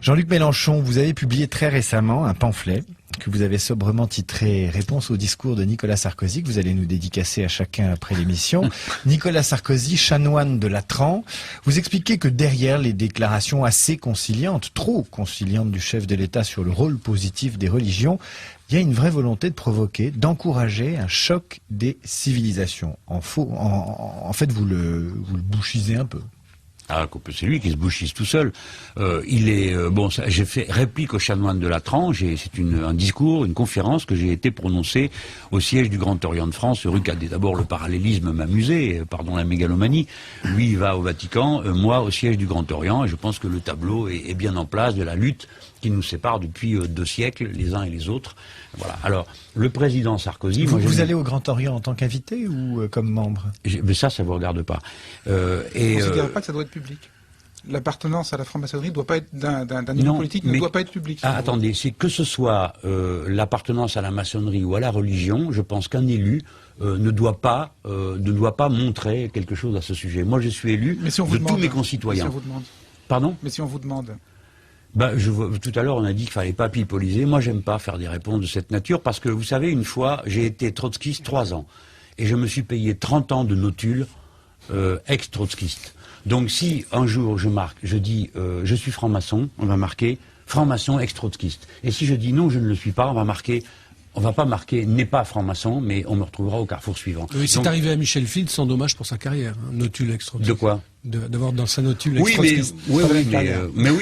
Jean-Luc Mélenchon, vous avez publié très récemment un pamphlet que vous avez sobrement titré « Réponse au discours de Nicolas Sarkozy », que vous allez nous dédicacer à chacun après l'émission. Nicolas Sarkozy, chanoine de Latran. Vous expliquez que derrière les déclarations assez conciliantes, trop conciliantes du chef de l'État sur le rôle positif des religions, il y a une vraie volonté de provoquer, d'encourager un choc des civilisations. En fait, vous le bouchisez un peu. Ah, c'est lui qui se bouchise tout seul. J'ai fait réplique au chanoine de Latran. C'est un discours, une conférence que j'ai été prononcée au siège du Grand Orient de France, rue Cadet. D'abord, le parallélisme m'amusait, pardon la mégalomanie. Lui, il va au Vatican, moi au siège du Grand Orient, et je pense que le tableau est bien en place de la lutte qui nous sépare depuis 2 siècles, les uns et les autres. Voilà. Alors, le président Sarkozy... Vous allez au Grand Orient en tant qu'invité ou comme membre? Mais ça vous regarde pas. On ne considère pas que ça doit être public. L'appartenance à la franc-maçonnerie doit pas être d'un niveau politique, ne doit pas être public. Ah, attendez, c'est que ce soit l'appartenance à la maçonnerie ou à la religion, je pense qu'un élu ne doit pas montrer quelque chose à ce sujet. Moi, je suis élu tous mes concitoyens. Mais si on vous demande. Pardon? Mais si on vous demande. Tout à l'heure, on a dit qu'il fallait pas pipoliser. Moi, j'aime pas faire des réponses de cette nature parce que, vous savez, une fois, j'ai été trotskiste 3 ans et je me suis payé 30 ans de notule ex-trotskiste. Donc, si un jour je dis je suis franc-maçon, on va marquer franc-maçon ex-trotskiste. Et si je dis non, je ne le suis pas, on va pas marquer n'est pas franc-maçon, mais on me retrouvera au carrefour suivant. Oui, c'est arrivé à Michel Field, sans dommage pour sa carrière, hein, notule ex-trotskiste. De quoi? D'avoir dans sa notule ex-trotskiste. Oui,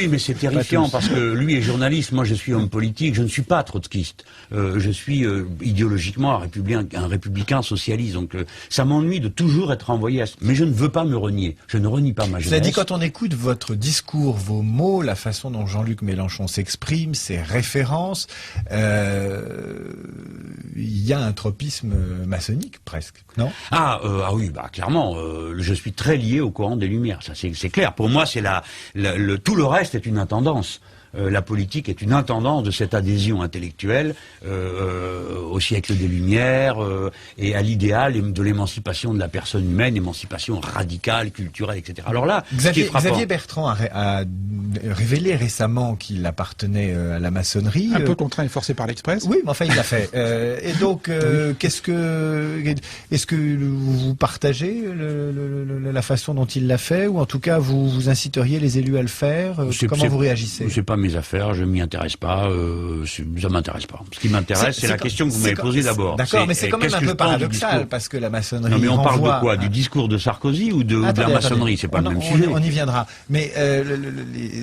mais c'est terrifiant parce que lui est journaliste, moi je suis homme politique, je ne suis pas trotskiste. Je suis idéologiquement un républicain socialiste, donc ça m'ennuie de toujours être envoyé à... Mais je ne veux pas me renier, je ne renie pas ma jeunesse. Cela dit, quand on écoute votre discours, vos mots, la façon dont Jean-Luc Mélenchon s'exprime, ses références, il y a un tropisme maçonnique presque, non? Oui, clairement, je suis très lié au courant des Lumières, ça c'est clair. Pour moi, c'est tout le reste est une intendance. La politique est une intendance de cette adhésion intellectuelle au siècle des Lumières et à l'idéal de l'émancipation de la personne humaine, émancipation radicale, culturelle, etc. Alors là, Xavier Bertrand a révélé récemment qu'il appartenait à la maçonnerie. Un peu contraint et forcé par l'Express. Oui, mais enfin il l'a fait. Et donc, est-ce que vous partagez la façon dont il l'a fait, ou en tout cas vous inciteriez les élus à le faire? Comment vous réagissez? C'est pas mes affaires, je m'y intéresse pas, ça m'intéresse pas. Ce qui m'intéresse, c'est la question que vous m'avez posée d'abord. D'accord, mais c'est quand même un peu paradoxal, parce que la maçonnerie... Non, mais on parle de quoi? Du discours de Sarkozy ou de la maçonnerie? C'est pas le même sujet. On y viendra. Mais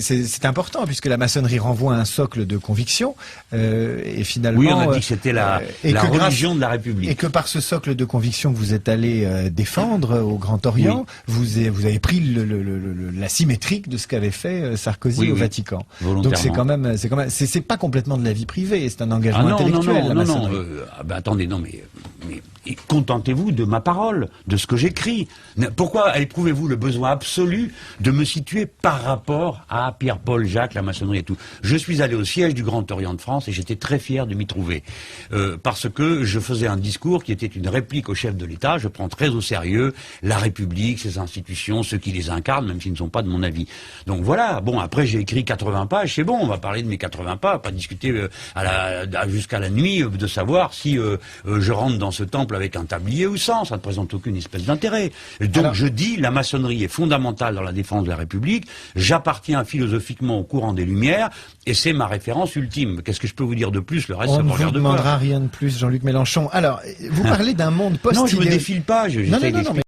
c'est important, puisque la maçonnerie renvoie à un socle de conviction, et finalement... Oui, on a dit que c'était la religion de la République. Et que par ce socle de conviction que vous êtes allé défendre au Grand Orient, vous avez pris la symétrique de ce qu'avait fait Sarkozy au Vatican. Donc c'est pas complètement de la vie privée, c'est un engagement intellectuel. Non. Attendez, non, mais contentez-vous de ma parole, de ce que j'écris. Pourquoi éprouvez-vous le besoin absolu de me situer par rapport à Pierre-Paul Jacques, la maçonnerie et tout? Je suis allé au siège du Grand Orient de France et j'étais très fier de m'y trouver. Parce que je faisais un discours qui était une réplique au chef de l'État. Je prends très au sérieux la République, ses institutions, ceux qui les incarnent, même s'ils ne sont pas de mon avis. Donc voilà, bon, après j'ai écrit 80 pages, c'est bon, on va parler de mes 80 pages, pas discuter jusqu'à la nuit de savoir si je rentre dans ce temple avec un tablier ou sans, ça ne présente aucune espèce d'intérêt. Donc je dis, la maçonnerie est fondamentale dans la défense de la République, j'appartiens philosophiquement au courant des Lumières, et c'est ma référence ultime. Qu'est-ce que je peux vous dire de plus? Le reste, ça me regarde pas. On ne vous demandera rien de plus, Jean-Luc Mélenchon. Alors, vous parlez d'un monde post-idéologique. Non, je me défile pas, j'essaie d'expliquer.